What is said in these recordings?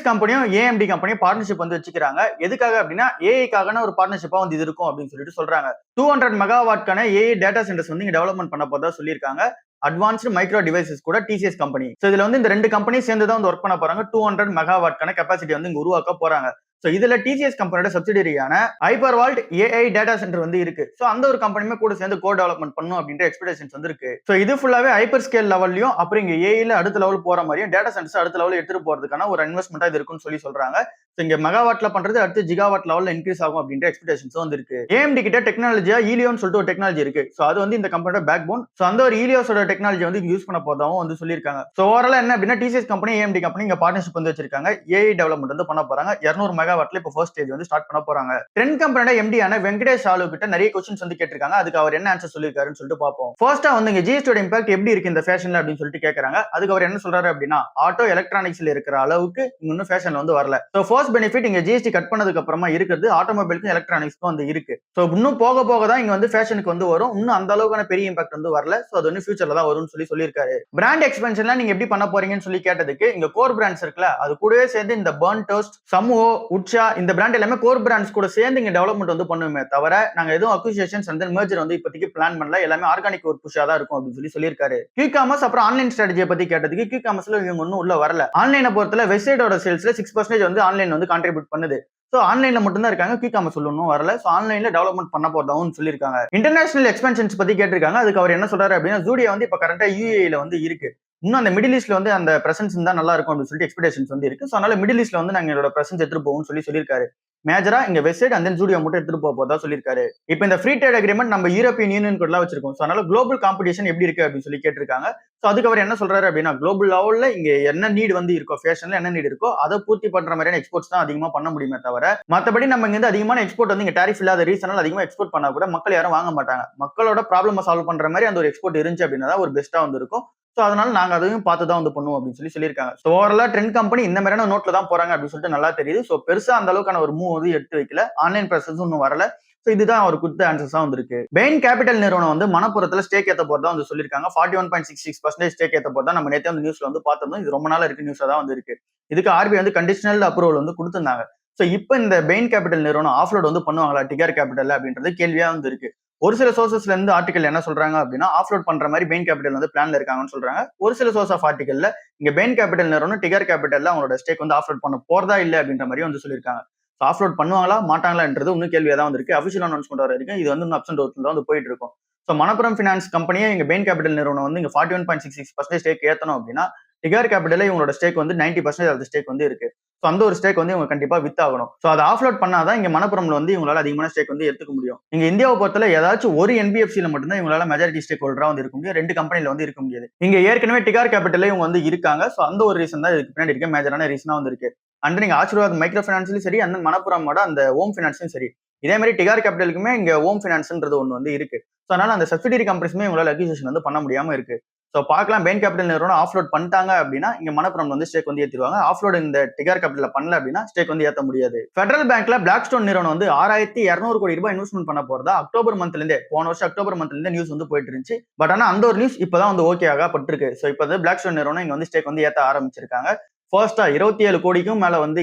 கம்பெனியும் ஏஎம்டி கம்பெனியும் பார்ட்னர்ஷிப் வந்து வச்சுக்கிறாங்க. எதுக்காக அப்படின்னா ஏஐக்கான ஒரு பார்ட்னர்ஷிப்பா வந்து இது இருக்கும் அப்படின்னு சொல்லிட்டு சொல்றாங்க. 200 மெகாவாட்கான ஏஐ டேட்டா சென்டர்ஸ் வந்து இங்க டெவலப்மெண்ட் பண்ண போறதா சொல்லியிருக்காங்க. அட்வான்ஸ்டு மைக்ரோ டிவைசஸ் கூட டிசிஎஸ் கம்பெனி. சோ இதுல வந்து இந்த 2 கம்பெனி சேர்ந்து தான் வந்து ஒர்க் பண்ண போறாங்க. 200 மெகாவாட்கான கெபாசிட்டி வந்து இங்க உருவாக்க போறாங்க. சோ இதுல டிசிஎஸ் கம்பெனியோட சப்சிடரியான ஹைப்பர்வால்ட் ஏஐ டேட்டா சென்டர் வந்து இருக்கு. சோ அந்த ஒரு கம்பெனியுமே கூட சேர்ந்து கோ டெவலப்மெண்ட் பண்ணும் அப்படின்ற எக்ஸ்பெக்டேஷன்ஸ் வந்து இருக்கு. சோ இது ஃபுல்லாவே ஹைப்பர் ஸ்கேல் லெவல்லயும் அப்புறம் இங்க ஏஐல அடுத்த லெவல் போற மாதிரியும் டேட்டா சென்டர்ஸ் அடுத்த லெவல் எடுத்துட்டு போறதுக்கான ஒரு இன்வெஸ்ட்மெண்டா இது இருக்குன்னு சொல்றாங்க. சோ இங்க மெகாவாட்ல பண்றது அடுத்து ஜிகாவாட் லெவல்ல இன்க்ரீஸ் ஆகும் அப்படின்ற எக்ஸ்பெக்டேஷன்ஸ் வந்து இருக்கு. ஏஎம்டி கிட்ட டெக்னாலஜியா ஈலியோன்னு சொல்லிட்டு ஒரு டெக்னாலஜி இருக்கு. சோ அது வந்து இந்த கம்பெனியோட பேக் போன். சோ அந்த ஒரு ஈலியோஸோட டெக்னாலஜி வந்து யூஸ் பண்ண போறதாவும் வந்து சொல்லியிருக்காங்க. சோ ஓவரால் என்ன அப்படின்னா டிசிஎஸ் கம்பெனி ஏஎம்டி கம்பெனி இங்க பார்ட்னர்ஷிப் வந்து வச்சிருக்காங்க. ஏஐ டெவலப்மெண்ட் வந்து பண்ண போறாங்க. 200 மெகாவாட்ல இப்போ ஃபர்ஸ்ட் ஸ்டேஜ் வந்து ஸ்டார்ட் பண்ண போறாங்க. ட்ரெண்ட் கம்பெனியோட எம்டியான வெங்கடேஷ் ஆலு கிட்ட நிறைய क्वेश्चंस வந்து கேட்டிருக்காங்க. அதுக்கு அவர் என்ன ஆன்சர் சொல்லிருக்காருன்னு சொல்லிட்டு பாப்போம். ஃபர்ஸ்டா வந்து இங்க ஜிஎஸ்டியோட இம்பாக்ட் எப்படி இருக்கு இந்த ஃபேஷன்ல அப்படின்னு சொல்லிட்டு கேக்குறாங்க. அதுக்கு அவர் என்ன சொல்றாரு அப்படின்னா ஆட்டோ எலக்ட்ரானிக்ஸ்ல இருக்கிற அளவுக்கு இன்னும் ஃபேஷன்ல வந்து வரல. சோ ஃபர்ஸ்ட் பெனிஃபிட் இங்க ஜிஎஸ்டி கட் பண்ணதுக்கு அப்புறமா இருக்குது ஆட்டோமொபைலுக்கும் எலக்ட்ரானிக்ஸ்க்கும் வந்து இருக்கு. சோ இன்னும் போக போக தான் இங்க வந்து ஃபேஷனுக்கு வந்து வரும். இன்னும் அந்த அளவுக்கான பெரிய இம்பாக்ட் வந்து வரல. சோ அது வந்து ஃபியூச்சர்ல தான் வரும்னு சொல்லியிருக்காரு. பிராண்ட் எக்ஸ்பென்ஷன்லாம் நீங்க எப்படி பண்ண போறீங்கன்னு சொல்லி கேட்டதுக்கு இங்க கோர் பிராண்ட்ஸ் இருக்குல்ல அது கூடவே சேர்ந்து இந்த பர்ன் டோஸ்ட் சமூஹோ உட்சா இந்த பிராண்ட் எல்லாமே கோர் பிராண்ட்ஸ் கூட சேர்ந்து இங்க டெவலப்மெண்ட் வந்து பண்ணுமே தவிர நாங்க எதுவும் அக்விசிஷன்ஸ் அண்ட் மெர்ஜர் வந்து இப்போதைக்கு பிளான் பண்ணல. எல்லாமே ஆர்கானிக் ஒரு புஷா தான் இருக்கும் அப்படின்னு சொல்லியிருக்காரு. கியூ காமர்ஸ் அப்புறம் ஆன்லைன் ஸ்ட்ராட்டஜியை பத்தி கேட்டதுக்கு கியூ காமர்ஸ்ல இவங்க ஒன்னும் உள்ள வரல. ஆன்லைனை பொறுத்தல வெப்சைட்டோட சேல்ஸ்ல 6% வந்து ஆன்லைன் வந்து கான்ட்ரிபியூட் பண்ணுது. சோ ஆன்லைன்ல மட்டும் தான் இருக்காங்க. கியூ காமர்ஸ் ஒன்னும் வரல. சோ ஆன்லைன்ல டெவலப்மெண்ட் பண்ண போறதாவும் சொல்லியிருக்காங்க. இன்டர்நேஷனல் எக்ஸ்பென்ஷன்ஸ் பத்தி கேட்டிருக்காங்க. அதுக்கு அவர் என்ன சொல்றாரு அப்படின்னா ஜூடியா வந்து இப்ப கரெக்டா யூஏஇல வந்து இருக்கு. இன்னும் அந்த மிடில் ஈஸ்ட்ல வந்து அந்த பிரசன்ஸ் இருந்தா நல்லா இருக்கும் அப்படின்னு சொல்லிட்டு எக்ஸ்பெக்டேஷன்ஸ் வந்து இருக்கு. சோ அதனால மிடில் ஈஸ்ட்ல வந்து நாங்க எங்களோட பிரசன்ஸ் எடுத்துட்டு போவோம்னு சொல்லியிருக்காரு. மேஜரா இங்க வெப்சைட் அண்ட் தென் ஜூடியோ மட்டும் எடுத்துட்டு போதா சொல்லியிருக்காரு. இப்போ இந்த ஃப்ரீ ட்ரேட் அக்ரிமெண்ட் நம்ம யூரோப்பியன் யூனியன் கூட வச்சிருக்கோம். சோ அதனால குளோபல் காம்படிஷன் எப்படி இருக்கு அப்படின்னு சொல்லி கேட்டிருக்காங்க. சோ அதுக்கு அவர் என்ன சொல்றாரு அப்படின்னா குளோபல் லெவல்ல இங்க என்ன நீட் வந்து இருக்கோ ஃபேஷன்ல என்ன நீட் இருக்கோ அதை பூர்த்தி பண்ற மாதிரியான எக்ஸ்போர்ட்ஸ் தான் அதிகமா பண்ண முடியுமே தவிர மத்தபடி நம்ம இங்க அதிகமான எக்ஸ்போர்ட் வந்து இங்க டாரிஃப் இல்லாத ரீசனால அதிகமா எக்ஸ்போர்ட் பண்ணா கூட மக்கள் யாரும் வாங்க மாட்டாங்க. மக்களோட ப்ராப்ளம் சால்வ் பண்ற மாதிரி அந்த ஒரு எக்ஸ்போர்ட் இருந்துச்சு அப்படின்னா தான் ஒரு பெஸ்டா வந்து இருக்கும். சோ அதனால நாங்க அதையும் பார்த்து தான் வந்து பண்ணுவோம் அப்படின்னு சொல்லியிருக்காங்க. சோ ஓவராலா ட்ரெண்ட் கம்பெனி இந்த மாதிரியான நோட்ல தான் போறாங்க அப்படின்னு சொல்லிட்டு நல்லா தெரியுது. சோ பெருசா அந்த அளவுக்கான ஒரு மூவ் வந்து எடுத்து வைக்கல. ஆன்லைன் ப்ரெசன்ஸ் இன்னும் வரல. சோ இதுதான் ஒரு குட் ஆன்சர்ஸா வந்திருக்கு. பெயின் கேபிட்டல் நிறுவனம் வந்து மணப்புறத்துல ஸ்டேக் ஏத்த போறதா வந்து சொல்லியிருக்காங்க. 41.66% ஸ்டேக் ஏத்த போறதா நம்ம நேத்தே வந்து நியூஸ்ல வந்து பார்த்தோம். இது ரொம்ப நாள் இருக்கு நியூஸ்ல தான் வந்து இருக்கு. இதுக்கு ஆர்பிஐ வந்து கண்டிஷனல் அப்ரூவல் வந்து கொடுத்திருந்தாங்க. சோ இப்போ இந்த பெயின் கேபிட்டல் நிறுவனம் ஆஃப்லோட் வந்து பண்ணுவாங்களா டிகர் கேபிட்டல் அப்படின்றது கேள்வியா வந்து இருக்கு. ஒரு சில சோர்சஸ்ல இருந்து ஆர்டிகல் என்ன சொல்றாங்க அப்படின்னா ஆஃப்லோட் பண்ற மாதிரி பெயின் கேபிட்டல் வந்து பிளான்ல இருக்காங்கன்னு சொல்றாங்க. ஒரு சில சோர்ஸ் ஆஃப் ஆர்டிகல்ல இங்க பெயின் கேபிட்டல் நிறுவனம் டிகர் கேபிட்டல்ல அவங்களோட ஸ்டேக் வந்து ஆஃப்லோட் பண்ண போறதா இல்ல அப்படின்ற மாதிரி வந்து சொல்லியிருக்காங்க. ஆஃப்லோட் பண்ணுவாங்களா மாட்டாங்களான்றது இன்னும் கேள்வியா தான் வந்திருக்கு. அபிஷியல் அனௌன்ஸ்மெண்ட் வர வரைக்கும் இது வந்து அப்ஸ் அண்ட் டவுன்ஸ் தான் வந்து போயிட்டு இருக்கும். சோ மணப்புரம் பினான்ஸ் கம்பெனியே இங்க பெயின் கேபிட்டல் நிறுவனம் வந்து இங்க 41.66% ஸ்டேக் ஏத்தணும் அப்படின்னா டிகர் கேபிட்டல்ல இவங்களோட ஸ்டேக் வந்து 90% ஆஃப் ஸ்டேக் வந்து இருக்கு. சோ அந்த ஒரு ஸ்டேக் வந்து இவங்க கண்டிப்பா வித் ஆகணும். சோ அதை ஆஃப்லோட் பண்ணாதான் இங்க மணப்புரம்ல வந்து இவங்களால அதிகமான ஸ்டேக் வந்து எடுத்துக்க முடியும். இங்க இந்தியாவை பொறுத்தல ஏதாச்சும் ஒரு என்பிஎஃப்சில மட்டும்தான் இவங்களால மெஜாரிட்டி ஸ்டேக் ஹோல்டரா வந்து இருக்க முடியும். 2 கம்பெனில வந்து இருக்க முடியாது. இங்க ஏற்கனவே டிகர் கேபிட்டல்ல இவங்க வந்து இருக்காங்க. சோ அந்த ஒரு ரீசன் தான் இதுக்கு பின்னாடி இருக்க மேஜரான ரீசனா வந்து இருக்கு. அண்ட் நீங்க ஆசீர்வாத் மைக்ரோ பினான்ஸ்லயும் சரி அந்த மணப்புரமோட அந்த ஹோம் பினான்ஸ்லயும் சரி இதே மாதிரி டிகர் கேபிட்டலுக்குமே இங்க ஹோம் பினான்ஸ்ன்றது ஒன்று வந்து இருக்கு. சோ அதனால அந்த சப்சிடரி கம்பெனிஸ்மே இவங்களால அக்யூசியேஷன் வந்து பண்ண முடியாம இருக்கு. சோ பார்க்கலாம் பெயின் கேபிட்டல் நிறுவனம் ஆஃப்லோட் பண்ணிட்டாங்க அப்படின்னா இங்க மணப்புரம் வந்து ஸ்டேக் வந்து ஏத்திடுவாங்க. ஆஃப்லோட் இந்த டிகர் கேபிட்டல் பண்ணல அப்படின்னா ஸ்டேக் வந்து ஏத்த முடியாது. பெடரல் பேங்க்ல பிளாக் ஸ்டோன் நிறுவனம் வந்து 6200 கோடி ரூபாய் இன்வெஸ்ட்மெண்ட் பண்ண போறதா அக்டோபர் மந்த்ல இருந்தே போன வருஷம் அக்டோபர் மந்த்ல இருந்தே நியூஸ் வந்து போயிட்டு இருந்துச்சு. பட் ஆனா அந்த ஒரு நியூஸ் இப்பதான் வந்து ஓகே ஆகப்பட்டிருக்கு. சோ இப்போ பிளாக் ஸ்டோன் நிறுவனம் இங்க வந்து ஸ்டேக் வந்து ஏத்த ஆரம்பிச்சிருக்காங்க. ஃபர்ஸ்டா 27 கோடிக்கும் மேல வந்து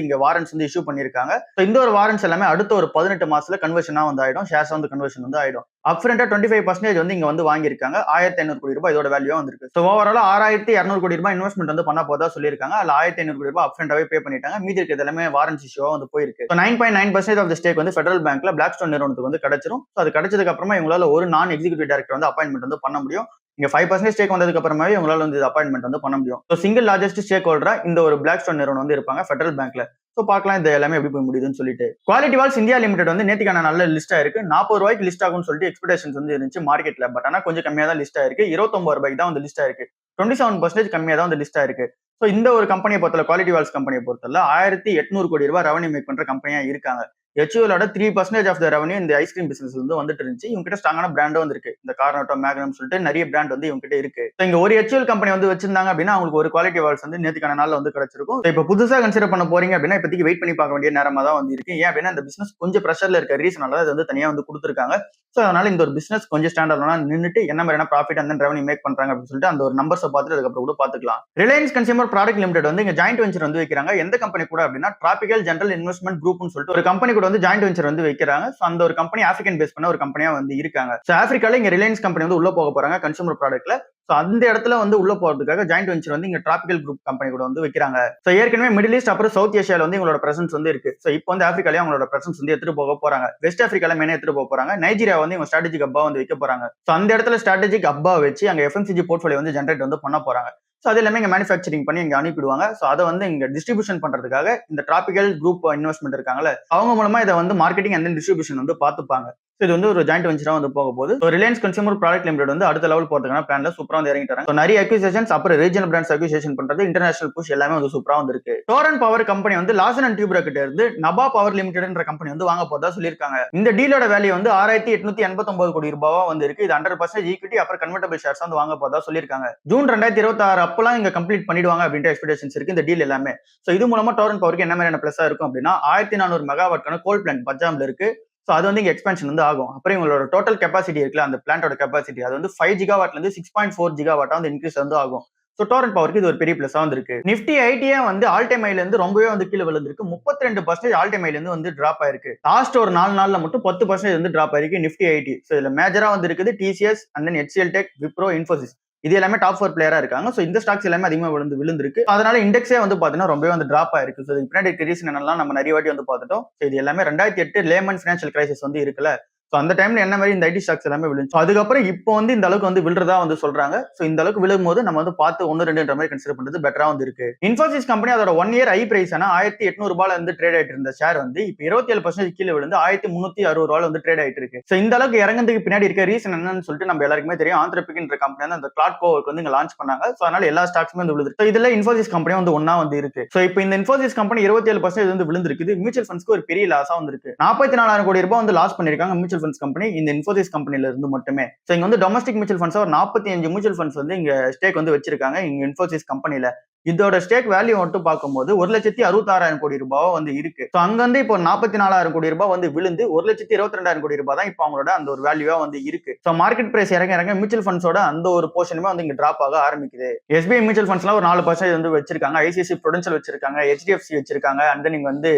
இங்க வாரண்ட்ஸ் வந்து இஷ்யூ பண்ணிருக்காங்க. இந்த ஒரு வாரண்ட்ஸ் எல்லாமே அடுத்த ஒரு 18 மாசத்துல கன்வர்ஷனா வந்து ஆயிடும். ஷேர்ஸ் வந்து கன்வர்ஷன் வந்து ஆயிடும். அப்ஃப்ரண்டா 25% வந்து இங்க வந்து வாங்கியிருக்காங்க. 1500 கோடி ரூபாய் இதோட வேல்யூ வந்திருக்கு. சோ ஓவரால் 6200 கோடி ரூபாய் இன்வெஸ்ட்மெண்ட் வந்து பண்ண போதா சொல்லியிருக்காங்க. அதுல 1500 கோடி ரூபாய் அப்ஃப்ரண்டாவே பே பண்ணிட்டாங்க. மீதி இருக்கிறது எல்லாமே வாரண்ட்ஸ் இஷ்யூவா வந்து போயிருக்கு. 9.9% ஆஃப் த ஸ்டேக் வந்து ஃபெடரல் பேங்க்ல பிளாக் ஸ்டோன் நிறுவனத்துக்கு வந்து கிடைச்சிரும். சோ அது கிடைச்சதுக்கு அப்புறமா இவங்களால ஒரு நான் எக்ஸிகூட்டிவ் டைரக்டர் வந்து அப்பாயின்மெண்ட் வந்து பண்ண முடியும். இங்க 5% ஸ்டேக் வந்ததுக்கு அப்புறமாவே இவங்களால வந்து அப்பாயின்மெண்ட் வந்து பண்ண முடியும். சோ சிங்கிள் லார்ஜஸ்ட் ஸ்டேக் ஹோல்டரா இந்த ஒரு பிளாக் ஸ்டோன் நிறுவனம் வந்து இருப்பாங்க ஃபெடரல் பேங்க்ல. சோ பார்க்கலாம் இது எல்லாமே எப்படி போய் முடியுதுன்னு சொல்லிட்டு. குவாலிட்டி வால்ஸ் இந்தியா லிமிடெட் வந்து நேத்திக்கான நல்ல லிஸ்டா இருக்கு. 40 ரூபாய்க்கு லிஸ்ட் ஆகும்னு சொல்லிட்டு எக்ஸ்பெக்டேஷன்ஸ் வந்து இருந்துச்சு மார்க்கெட்ல. பட் ஆனா கொஞ்சம் கம்மியா தான் லிஸ்ட் ஆயிருக்கு. 29 ரூபாய்க்கு தான் வந்து லிஸ்ட் ஆயிருக்கு. 27% கம்மியா தான் வந்து லிஸ்ட் ஆயிருக்கு. சோ இந்த ஒரு கம்பெனியை பொறுத்தல குவாலிட்டி வால்ஸ் கம்பெனியை பொறுத்தல 1800 கோடி ரூபாய் ரெவன்யூ மேக் பண்ற கம்பெனியா இருக்காங்க. HULோட 3% ஆஃப் த ரெவன்யூ இந்த ஐஸ்கிரீம் பிசினஸ் வந்து வந்துட்டு இருந்துச்சு. இவங்க கிட்ட ஸ்ட்ராங்கான பிராண்டும் வந்து இருக்கு. இந்த கார்னட்டோ, மேக்னம் சொல்லிட்டு நிறைய பிராண்ட் வந்து இவங்க கிட்ட இருக்கு. இங்க ஒரு HUL கம்பெனி வந்து வச்சிருந்தாங்க அப்படின்னா அவங்களுக்கு ஒரு குவாலிட்டி அவார்ட்ஸ் வந்து நேத்துக்கான நாள்ல வந்து கிடைச்சிருக்கும். இப்ப புதுசா கன்சிடர் பண்ண போறீங்க அப்படின்னா இப்போதைக்கு வெயிட் பண்ணி பார்க்க வேண்டிய நேரமா தான் வந்து இருக்கு. ஏன் அப்படின்னா இந்த பிசினஸ் கொஞ்சம் ப்ரெஷர்ல இருக்க ரீசனால இது வந்து தனியா வந்து கொடுத்துருக்காங்க. ஸோ அதனால இந்த ஒரு பிசினஸ் கொஞ்சம் ஸ்டாண்டர்டான நின்றுட்டு என்ன மாதிரியான ப்ராஃபிட் அந்த ரெவன்யூ மேக் பண்றாங்க அப்படின்னு சொல்லிட்டு அந்த ஒரு நம்பர்ஸை பார்த்துட்டு அதுக்கப்புறம் கூட பார்த்துக்கலாம். ரிலையன்ஸ் கன்சியூமர் ப்ராடக்ட் லிமிடெட் வந்து இங்க ஜாயிண்ட் வெஞ்சர் வந்து வைக்கிறாங்க. எந்த கம்பெனி கூட அப்படின்னா டிராபிக்கல் ஜெனரல் இன்வெஸ்ட்மெண்ட் குரூப்னு சொல்லிட்டு ஒரு கம்பெனி கூட வந்து ஜாயிண்ட் வெஞ்சர் வந்து வைக்கிறாங்க. ஸோ அந்த ஒரு கம்பெனி ஆப்பிரிக்கன் பேஸ் பண்ண ஒரு கம்பெனியா வந்து இருக்காங்க. ஸோ ஆப்பிரிக்கால இங்க ரிலையன்ஸ் கம்பெனி வந்து உள்ள போக போறாங்க கன்சூமர் ப்ராடக்ட்ல. ஸோ அந்த இடத்துல வந்து உள்ள போறதுக்காக ஜாயிண்ட் வெஞ்சர் வந்து இங்க டிராபிக்கல் குரூப் கம்பெனி கூட வந்து வைக்கிறாங்க. ஸோ ஏற்கனவே மிடில் ஈஸ்ட் அப்புறம் சவுத் ஏஷியால வந்து இவங்களோட பிரசன்ஸ் வந்து இருக்கு. ஸோ இப்போ வந்து ஆப்பிரிக்காலே அவங்களோட பிரசன்ஸ் வந்து எடுத்துட்டு போக போறாங்க. வெஸ்ட் ஆப்பிரிக்கால மெயினா எடுத்துட்டு போக போறாங்க. நைஜீரியா வந்து இவங்க ஸ்ட்ராட்டஜிக் ஹப்பா வந்து வைக்க போறாங்க. ஸோ அந்த இடத்துல ஸ்ட்ராட்டஜிக் ஹப்பா வச்சு அங்க FMCG போர்ட்ஃபோலியோ வந்து ஜென்ரேட் வந்து பண்ண போறாங்க. ஸோ அது எல்லாமே இங்க மேனுஃபேக்சரிங் பண்ணி இங்க அனுப்பிடுவாங்க. ஸோ அதை வந்து இங்க டிஸ்ட்ரிபியூஷன் பண்றதுக்காக இந்த டிராபிக்கல் குரூப் இன்வெஸ்ட்மெண்ட் இருக்காங்கல்ல அவங்க மூலமா இதை வந்து மார்க்கெட்டிங் அண்ட் டிஸ்ட்ரிபியூஷன் வந்து பார்த்துப்பாங்க. இது வந்து ஒரு ஜாயிண்ட் வெஞ்சரா வந்து போக போகுது. ரிலையன்ஸ் கன்சூமர் ப்ராடக்ட் லிமிடெட் வந்து அடுத்த லெவல் போறதுக்கான பிளான்ல சூப்பரா வந்து இறங்கிட்டு வராங்க. நிறைய அக்யூசேஷன்ஸ் அப்புறம் ரீஜனல் பிராண்ட்ஸ் அக்யூசேஷன் பண்றது இன்டர்நேஷனல் புஷ் எல்லாமே வந்து சூப்பரா வந்து இருக்கு. டோரன் பவர் கம்பெனி வந்து லாசன் அண்ட் டியூப்ரா கிட்ட இருந்து நபா பவர் லிமிடெட்ன்ற கம்பெனி வந்து வாங்க போறதா சொல்லியிருக்காங்க. இந்த டீலோட வேல்யூ வந்து 6889 கோடி ரூபாவா வந்து இருக்கு. இது 100% ஈக்விட்டி அப்புறம் கன்வெர்டபிள் ஷேர்ஸ் வந்து வாங்க போறதா சொல்லியிருக்காங்க. ஜூன் 2026 அப்பெல்லாம் இங்க கம்ப்ளீட் பண்ணிடுவாங்க அப்படின்ற எக்ஸ்பெக்டேஷன்ஸ் இருக்கு இந்த டீல் எல்லாமே. ஸோ இது மூலமா டோரன் பவருக்கு என்ன மாதிரியான பிளஸா இருக்கும் அப்படின்னா 1400 மெகாவாட்கான கோல் பிளான்ட் பஞ்சாப்ல இருக்கு. ஸோ அது வந்து இங்க எக்ஸ்பென்ஷன் வந்து ஆகும். அப்புறம் இவங்களோட டோட்டல் கெப்பாசிட்டி இருக்குல்ல அந்த பிளான்டோட கெப்பாசிட்டி அது வந்து 5 ஜிகாவாட்ல இருந்து 6.4 ஜிகாவாட்டா வந்து இன்க்ரீஸ் வந்து ஆகும். ஸோ டோரண்ட் பவருக்கு இது ஒரு பெரிய பிளஸா வந்து இருக்கு. நிஃப்டி ஐடியா வந்து ஆல் டைம் ஹைல இருந்து ரொம்பவே வந்து கீழே விழுந்திருக்கு. 32% ஆல் டைம் ஹைல இருந்து வந்து டிராப் ஆயிருக்கு. லாஸ்ட் ஒரு 4 நாள்ல மட்டும் 10% வந்து டிராப் ஆயிருக்கு நிஃப்டி ஐடி. ஸோ இதுல மேஜரா வந்து இருக்குது TCS and then HCL tech, Wipro, Infosys. இது எல்லாமே டாப் 4 பிளேயரா இருக்காங்க. ஸோ இந்த ஸ்டாக்ஸ் எல்லாமே அதிகமா விழுந்திருக்கு. அதனால இண்டெக்ஸே வந்து பாத்தீங்கன்னா ரொம்பவே வந்து டிராப் ஆயிருக்கு. ஸோ இதுக்கு பின்னாடி ரீசன் என்னெல்லாம் நம்ம நிறைய வாட்டி வந்து பார்த்துட்டோம். இது எல்லாமே 2008 லேமன் ஃபினான்ஷியல் கிரைசிஸ் வந்து இருக்குல்ல. ஸோ அந்த டைம்ல என்ன மாதிரி இந்த ஐடி ஸ்டாக்ஸ் எல்லாமே விழுந்துச்சு. அதுக்கப்புறம் இப்போ வந்து இந்த அளவுக்கு வந்து விழுறதா வந்து சொல்றாங்க. ஸோ இந்த அளவுக்கு விழும்போது நம்ம வந்து பார்த்து 1-2 மாதிரி கன்சிடர் பண்றது பெட்டரா வந்து இருக்கு. இன்ஃபோசிஸ் கம்பெனி அதோட 1 இயர் ஐ பிரைஸ் 1800 ரூபாயில இருந்து ட்ரேட் ஆயிட்டு இருந்த ஷேர் வந்து இப்போ 27% கீழே விழுந்து 1360 ரூபாயில வந்து ட்ரேட் ஆயிட்டு இருக்கு. ஸோ இந்த அளவுக்கு இறங்குறதுக்கு பின்னாடி இருக்க ரீசன் என்னன்னு சொல்லிட்டு நம்ம எல்லாருக்குமே தெரியும். ஆந்த்ரபிக்ன்ற கம்பெனி வந்து அந்த கிளாட்கோவுக்கு வந்து இங்க லான்ச் பண்ணாங்க. ஸோ அதனால எல்லா ஸ்டாக்ஸுமே வந்து விழுது. ஸோ இதுல இன்ஃபோசிஸ் கம்பெனி வந்து ஒன்னா வந்து இருக்கு. ஸோ இப்போ இந்த இன்ஃபோசிஸ் கம்பெனி 27% வந்து விழுந்திருக்கு. மியூச்சுவல் ஃபண்ட்ஸ்க்கு ஒரு பெரிய லாஸா வந்து இருக்கு. 44,000 கோடி ரூபாய் வந்து லாஸ் பண்ணிருக்காங்க மியூச்சுவல் ஃபண்ட்ஸ் கம்பெனி இந்த இன்ஃபோசிஸ் கம்பெனில இருந்து மட்டுமே. சோ இங்க வந்து டொமஸ்டிக் மியூச்சுவல் ஃபண்ட்ஸ் ஒரு 45 மியூச்சுவல் ஃபண்ட்ஸ் வந்து இங்க ஸ்டேக் வந்து வச்சிருக்காங்க இங்க இன்ஃபோசிஸ் கம்பெனில. இதோட ஸ்டேக் வேல்யூ மட்டும் பார்க்கும்போது 1,66,000 கோடி ரூபாவா வந்து இருக்கு. சோ அங்க வந்து இப்போ 44,000 கோடி ரூபாய் வந்து விழுந்து 1,22,000 கோடி ரூபாய் தான் இப்போ அவங்களோட அந்த ஒரு வேல்யூவா வந்து இருக்கு. சோ மார்க்கெட் பிரைஸ் இறங்க மியூச்சுவல் ஃபண்ட்ஸோட அந்த ஒரு போர்ஷனுமே வந்து இங்க டிராப் ஆக ஆரம்பிக்குது. SBI மியூச்சுவல் ஃபண்ட்ஸ்லாம் ஒரு 4% வந்து வச்சிருக்காங்க. ICICI Prudential வச்சிருக்காங்க, HDFC வச்சிருக்காங்க, அண்ட் தென் இங்க வந்து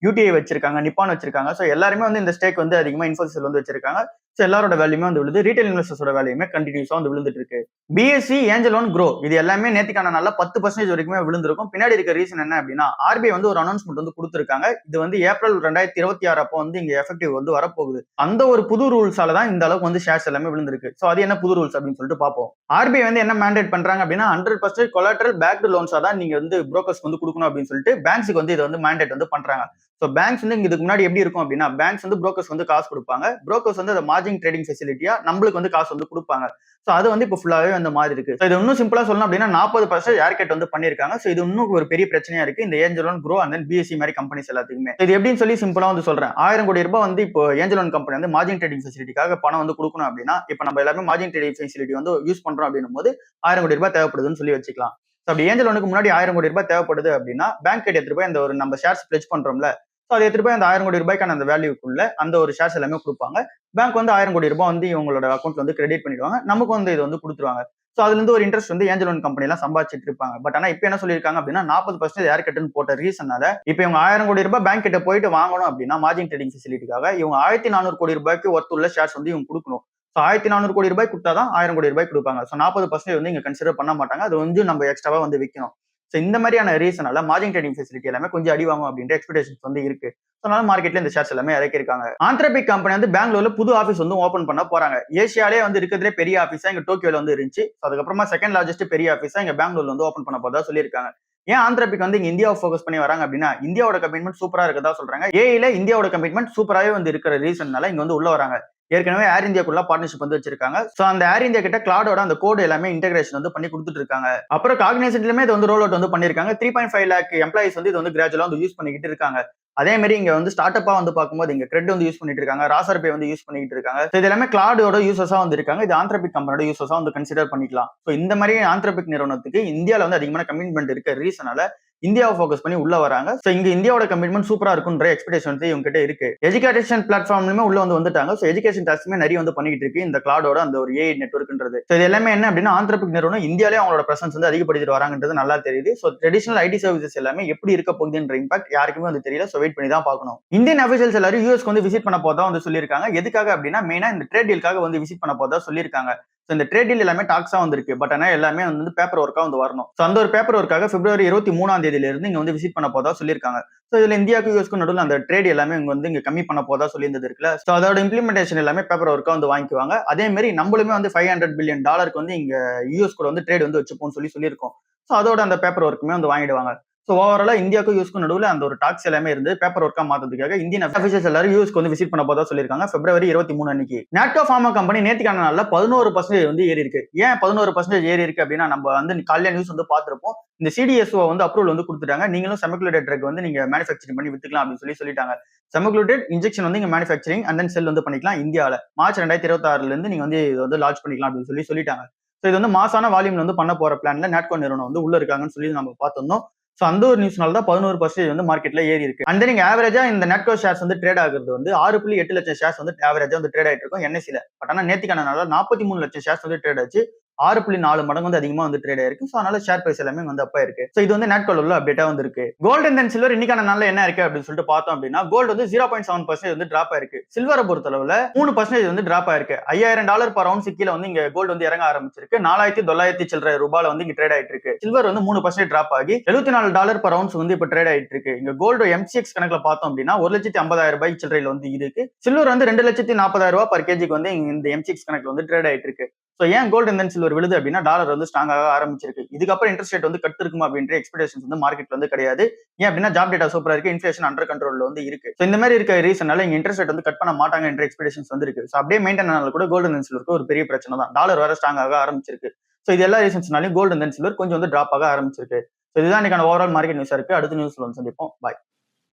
UTI வச்சிருக்காங்க, நிப்பான் வச்சிருக்காங்க. சோ எல்லாருமே வந்து இந்த ஸ்டேக் வந்து அதிகமா இன்ஃபோசிஸ் வந்து வச்சிருக்காங்க. சோ எல்லாரோட வேல்யூமே வந்து விழுது. ரீட்டைல் இன்வெஸ்டர்ஸோட வேல்யூமே கண்டினியூஸா வந்து விழுந்துட்டு இருக்கு. BSE, ஏஞ்சல் ஒன், க்ரோ இது எல்லாமே நேத்திக்கான நாள்ல 10% வரைக்குமே விழுந்திருக்கும். பின்னாடி இருக்க ரீசன் என்ன அப்படின்னா RBI வந்து ஒரு அனௌன்ஸ்மெண்ட் வந்து கொடுத்திருக்காங்க. இது வந்து ஏப்ரல் 2026 அப்போ வந்து இங்க எஃபெக்டிவ் வந்து வரப்போகுது. அந்த ஒரு புது ரூல்ஸால தான் இந்த அளவுக்கு வந்து ஷேர்ஸ் எல்லாமே விழுந்திருக்கு. சோ அது என்ன புது ரூல்ஸ் அப்படின்னு சொல்லிட்டு பார்ப்போம். RBI வந்து என்ன மேண்டேட் பண்றாங்க அப்படின்னா 100% கொலாட்ரல் பேக்டு லோன்ஸா தான் நீங்க வந்து புரோக்கர்ஸ் வந்து கொடுக்கணும் அப்படின்னு சொல்லிட்டு பேங்க்ஸ்க்கு வந்து இதை வந்து மேண்டேட் வந்து பண்றாங்க. ஸோ பேங்க்ஸ் வந்து இதுக்கு முன்னாடி எப்படி இருக்கும் அப்படின்னா பேங்க்ஸ் வந்து புரோக்கர்ஸ் வந்து காசு கொடுப்பாங்க. புரோக்கர்ஸ் வந்து மார்ஜின் ட்ரேடிங் ஃபெசிலிட்டியா நம்மளுக்கு வந்து காசு வந்து கொடுப்பாங்க. ஸோ அது வந்து இப்போ ஃபுல்லாவே அந்த மாதிரி இருக்கு. ஸோ இது இன்னும் சிம்பிளா சொல்லணும் அப்படின்னா 40% ஏர்கட் வந்து பண்ணிருக்காங்க. ஸோ இது இன்னும் ஒரு பெரிய பிரச்சனையா இருக்கு இந்த angel one, grow and then BSE மாதிரி கம்பெனிஸ் எல்லாத்துக்குமே. இது எப்படின்னு சொல்லி சிம்பிளா வந்து சொல்றேன். 1000 கோடி ரூபாய் வந்து இப்போ ஏஞ்சல் ஒன் கம்பெனி வந்து மார்ஜின் ட்ரேடிங் ஃபெசிலிட்டிக்காக பணம் வந்து கொடுக்கணும் அப்படின்னா இப்போ நம்ம எல்லாமே மார்ஜின் ட்ரேடிங் ஃபெசிலிட்டி வந்து யூஸ் பண்றோம் அப்படின்னும் போது 1000 கோடி ரூபாய் தேவைப்படுதுன்னு சொல்லி வச்சுக்கலாம். அப்படி ஏஞ்சல் ஒனுக்கு முன்னாடி 1000 கோடி ரூபாய் தேவைப்படுது அப்படின்னா பேங்க் கிட்ட எடுத்துட்டு போய் அந்த ஒரு நம்ம ஷேர்ஸ் பிளெட்ஜ் பண்றோம்ல. ஸோ அதை எடுத்துட்டு போய் அந்த 1000 கோடி ரூபாய்க்கான அந்த வேல்யூக்குள்ள அந்த ஒரு ஷேர்ஸ் எல்லாமே கொடுப்பாங்க. பேங்க் வந்து 1000 கோடி ரூபாய் வந்து இவங்களோட அக்கௌண்ட்ல வந்து கிரெடிட் பண்ணிடுவாங்க. நமக்கு வந்து இது வந்து கொடுத்துருவாங்க. ஸோ அதுல இருந்து ஒரு இன்ட்ரெஸ்ட் வந்து ஏஞ்சல் ஒன் கம்பெனி எல்லாம் சம்பாதிச்சிட்டு இருப்பாங்க. பட் ஆனா இப்போ என்ன சொல்லியிருக்காங்க அப்படின்னா 40% ஏர் கட்டுன்னு போட்ட ரீசனால இப்போ இவங்க 1000 கோடி ரூபாய் பேங்க் கிட்ட போயிட்டு வாங்கணும் அப்படின்னா மார்ஜின் ட்ரேடிங் ஃபெசிலிட்டிக்காக இவங்க 1400 கோடி ரூபாய்க்கு ஒர்த் உள்ள ஷேர்ஸ் வந்து இவங்க கொடுக்கணும். ஸோ 1400 கோடி ரூபாய் கொடுத்தாதான் 1000 கோடி ரூபாய் கொடுப்பாங்க. ஸோ 40% வந்து இங்க கன்சிடர் பண்ண மாட்டாங்க. அது வந்து நம்ம எக்ஸ்ட்ராவா வந்து விற்கணும். ஸோ இந்த மாதிரியான ரீசனால மார்ஜின் ட்ரேடிங் ஃபெசிலிட்டி எல்லாமே கொஞ்சம் அடி வாங்கும் அப்படின்ற எக்ஸ்பெக்டேஷன்ஸ் வந்து இருக்கு. அதனால மார்க்கெட்ல இந்த ஷேர்ஸ் எல்லாமே இறக்கிருக்காங்க. ஆந்த்ரபிக் கம்பெனி வந்து பெங்களூர்ல புது ஆஃபீஸ் வந்து ஓப்பன் பண்ண போறாங்க. ஏசியாலே வந்து இருக்கிறதுலே பெரிய ஆஃபீஸா இங்க டோக்கியோல வந்து இருந்துச்சு. அதுக்கப்புறமா செகண்ட் லார்ஜஸ்ட் பெரிய ஆஃபீஸா இங்க பெங்களூர்ல வந்து ஓப்பன் பண்ண போறதா சொல்லியிருக்காங்க. ஏன் ஆந்த்ரபிக் வந்து இங்க இந்தியாவை ஃபோக்கஸ் பண்ணி வராங்க அப்படின்னா இந்தியாவோட கமிட்மெண்ட் சூப்பரா இருக்கதா சொல்றாங்க. ஏஐல இந்தியாவோட கமிட்மெண்ட் சூப்பராகவே வந்து இருக்கிற ரீசன்னால இங்க வந்து உள்ள வராங்க. ஏற்கனவே ஏர் இந்தியாக்குள்ள பார்ட்னர்ஷிப் வந்து வச்சிருக்காங்க. சோ அந்த ஏர் இந்தியா கிட்ட கிளாடோட அந்த கோட் எல்லாமே இன்டெகிரேஷன் வந்து பண்ணி கொடுத்துட்டு இருக்காங்க. அப்புறம் காக்னிசன்ட்லயுமே இது வந்து ரோல் அவுட் வந்து பண்ணிருக்காங்க. 3.5 lakh எம்ப்ளாயிஸ் வந்து இது வந்து கிராஜுவலா வந்து யூஸ் பண்ணிக்கிட்டு இருக்காங்க. அதே மாதிரி இங்க வந்து ஸ்டார்ட் அப்பா வந்து பார்க்கும்போது இங்க கிரெட் வந்து யூஸ் பண்ணிட்டு இருக்காங்க, ராசர் பே வந்து யூஸ் பண்ணிட்டு இருக்காங்க. இது எல்லாமே கிளாடோட யூசர்ஸா வந்து இருக்காங்க. இது ஆந்த்ரபிக் கம்பெனியோட யூசர்ஸா வந்து கன்சிடர் பண்ணிக்கலாம். ஸோ இந்த மாதிரி ஆந்த்ரபிக் நிறுவனத்துக்கு இந்தியாவில் வந்து அதிகமான கமிட்மெண்ட் இருக்க ரீசனால இந்தியாவை ஃபோக்கஸ் பண்ணி உள்ள வராங்க. ஸோ இங்க இந்தியாவோட கமிட்மெண்ட் சூப்பரா இருக்குன்ற எக்ஸ்பெக்டேஷன் வந்து இவங்க கிட்ட இருக்கு. எஜுகேஷன் பிளாட்ஃபார்ம்லயுமே உள்ள வந்துட்டாங்க. ஸோ எஜுகேஷன் டாஸ்க்குமே நிறைய வந்து பண்ணிட்டு இருக்கு இந்த கிளாடோட அந்த ஒரு ஏஐ நெட்வொர்க்ன்றது. ஸோ இது எல்லாமே என்ன அப்படின்னா ஆந்த்ரபிக் நிறுவனம் இந்தியாலே அவங்களோட பிரசன்ஸ் வந்து அதிகப்படுத்திட்டு வராங்கன்றது நல்லா தெரியுது. ஸோ ட்ரெடிஷனல் ஐடி சர்வீசஸ் எல்லாமே எப்படி இருக்க போகுதுன்ற இம்பாக்ட் யாருக்குமே வந்து தெரியல. ஸோ வெயிட் பண்ணி தான் பார்க்கணும். இந்தியன் அபிஷியல்ஸ் எல்லாரும் யூஎஸ்க்கு வந்து விசிட் பண்ண போதா வந்து சொல்லியிருக்காங்க. எதுக்காக அப்படின்னா மெயினா இந்த ட்ரேட் டீலுக்காக வந்து விசிட் பண்ண போதா சொல்லியிருக்காங்க. ஸோ இந்த ட்ரேட் டீல் எல்லாமே டாக்ஸா வந்திருக்கு. பட் ஆனால் எல்லாமே வந்து பேப்பர் ஒர்க்கா வந்து வரணும். ஸோ அந்த ஒரு பேப்பர் ஒர்க்காக பிப்ரவரி 23 இருந்து இங்க வந்து விசிட் பண்ண போதா சொல்லியிருக்காங்க. ஸோ இதுல இந்தியாவுக்கு யூஎஸ்க்கு நடுவில் அந்த ட்ரேட் எல்லாமே இங்க கம்மி பண்ண போதா சொல்லியிருந்தது இருக்குல்ல. ஸோ அதோட இம்ப்ளிமெண்டேஷன் எல்லாமே பேப்பர் ஒர்க்கா வந்து வாங்கிக்குவாங்க. அதே மாதிரி நம்மளுமே வந்து $500 பில்லியன் வந்து இங்க யூஎஸ் கூட வந்து ட்ரேட் வந்து வச்சுப்போம் சொல்லியிருக்கோம். ஸோ அதோட அந்த பேப்பர் ஒர்க்குமே வந்து வாங்கிடுவாங்க. ஸோ ஓவராலா இந்தியாவுக்கும் யூஎஸ்க்கும் நடுவில் அந்த ஒரு டாக்ஸ் எல்லாமே இருந்து பேப்பர் ஒர்க்கா மாத்ததுக்காக இந்தியன் அபிஷியல்ஸ் எல்லாரும் யூஎஸ்க்கு வந்து விசிட் பண்ண போதா சொல்லியிருக்காங்க பிப்ரவரி 23 அன்னைக்கு. நாட்கோ ஃபார்மா கம்பெனி நேத்திக்கான நாள்ல 11% வந்து ஏறி இருக்கு. ஏன் 11% ஏறி இருக்கு அப்படின்னா நம்ம வந்து காலையில நியூஸ் வந்து பார்த்திருப்போம். இந்த சிடிஎஸ்ஓ வந்து அப்ரூவல் வந்து கொடுத்துட்டாங்க. நீங்களும் செமிகுலேட்டட் ட்ரக் வந்து நீங்க மேனுஃபேக்சரிங் பண்ணி வித்துக்கலாம் அப்படின்னு சொல்லிட்டாங்க. செமிகுலேட்டட் இன்ஜெக்ஷன் வந்து இங்க மேனுஃபேக்சரிங் அண்ட் தென் செல் வந்து பண்ணிக்கலாம் இந்தியாவில். மார்ச் 2026 இருந்து நீங்க வந்து இது வந்து லான்ச் பண்ணிக்கலாம் அப்படின்னு சொல்லிட்டாங்க. ஸோ இது வந்து மாசான வால்யூம்ல வந்து பண்ண போற பிளான்ல நாட்கோ நிறுவனம் வந்து உள்ள இருக்காங்கன்னு சொல்லி நம்ம பார்த்திருந்தோம். ஸோ அந்த ஒரு நியூஸ்னால தான் 11% வந்து மார்க்கெட்ல ஏறி இருக்கு. அண்ட் நீங்க ஆவரேஜா இந்த நெட்கோ ஷேர்ஸ் வந்து ட்ரேட் ஆகுறது வந்து 6.8 லட்சம் ஷேர்ஸ் வந்து ஆவரேஜா வந்து ட்ரேட் ஆயிட்டு இருக்கும் NSE-ல. பட் ஆனா நேத்திக்கான நாள்ல 43 லட்சம் ஷேர்ஸ் வந்து ட்ரேட் ஆச்சு. 6.4 மடங்கு வந்து அதிகமா வந்து ட்ரேட் ஆயிருக்கு. ஸோ அதனால ஷேர் பிரைஸ் எல்லாமே வந்து அப்பா இருக்கு. ஸோ இது வந்து நாட்கோல உள்ள அப்டேட்டா வந்து இருக்கு. கோல்டு அண்ட் தென் சில்வர் இன்னைக்கான நாள்ல என்ன இருக்கு அப்படின்னு சொல்லிட்டு பார்த்தோம் அப்படின்னா கோல்டு வந்து 0.7% வந்து டிராப் ஆயிருக்கு. சில்வரை பொறுத்தளவுல 3% வந்து டிராப் ஆயிருக்கு. $5000 per ounce கீழே வந்து இங்க கோல்டு வந்து இறங்க ஆரம்பிச்சிருக்கு. 4900 சில்லற ரூபாயில வந்து இங்க ட்ரேட் ஆயிட்டு இருக்கு. சில்வர் வந்து 3% டிராப் ஆகி $74 per ounce வந்து இப்ப ட்ரேட் ஆயிட்டு இருக்கு. இங்க கோல்டு MCX கணக்குல பார்த்தோம் அப்படின்னா 1,50,000 சில்லறையில வந்து இருக்கு. சில்வர் வந்து 2,40,000 per kg வந்து இந்த MCX கணக்குல வந்து ட்ரேட் ஆயிட்டு இருக்கு. ஸோ ஏன் கோல்டு அண்ட் தென் சில்வர் விழுது அப்படின்னா டாலர் வந்து ஸ்ட்ராங் ஆக ஆரம்பிச்சிருக்கு. இதுக்கப்புறம் இன்ட்ரெஸ்ட் ரேட் வந்து கட் இருக்குமா அப்படின்ற எக்ஸ்பெக்டேஷன்ஸ் வந்து மார்க்கெட்ல வந்து கிடையாது. ஏன் அப்படின்னா ஜாப் டேட்டா சூப்பரா இருக்கு, இன்ஃபிளேஷன் அண்டர் கண்ட்ரோல்ல வந்து இருக்கு. ஸோ இந்த மாதிரி இருக்க ரீசனால இங்க இன்ட்ரெஸ்ட் ரேட் வந்து கட் பண்ண மாட்டாங்க என்ற எக்ஸ்பெக்டேஷன்ஸ் வந்து இருக்கு. ஸோ அப்படியே மெயின்டைன் ஆனாலும் கூட கோல்டு அண்ட் சில்வருக்கு ஒரு பெரிய பிரச்சனை தான். டாலர் வேற ஸ்ட்ராங் ஆக ஆரம்பிச்சிருக்கு. ஸோ இது எல்லா ரீசன்ஸ்னாலையும் கோல்டு அண்ட் சில்வர் கொஞ்சம் வந்து டிராப் ஆக ஆரம்பிச்சிருக்கு. ஸோ இதுதான் இன்னைக்கான ஓவரால் மார்க்கெட் நியூஸா இருக்கு. அடுத்த நியூஸ்ல வந்து சந்திப்போம். பாய்.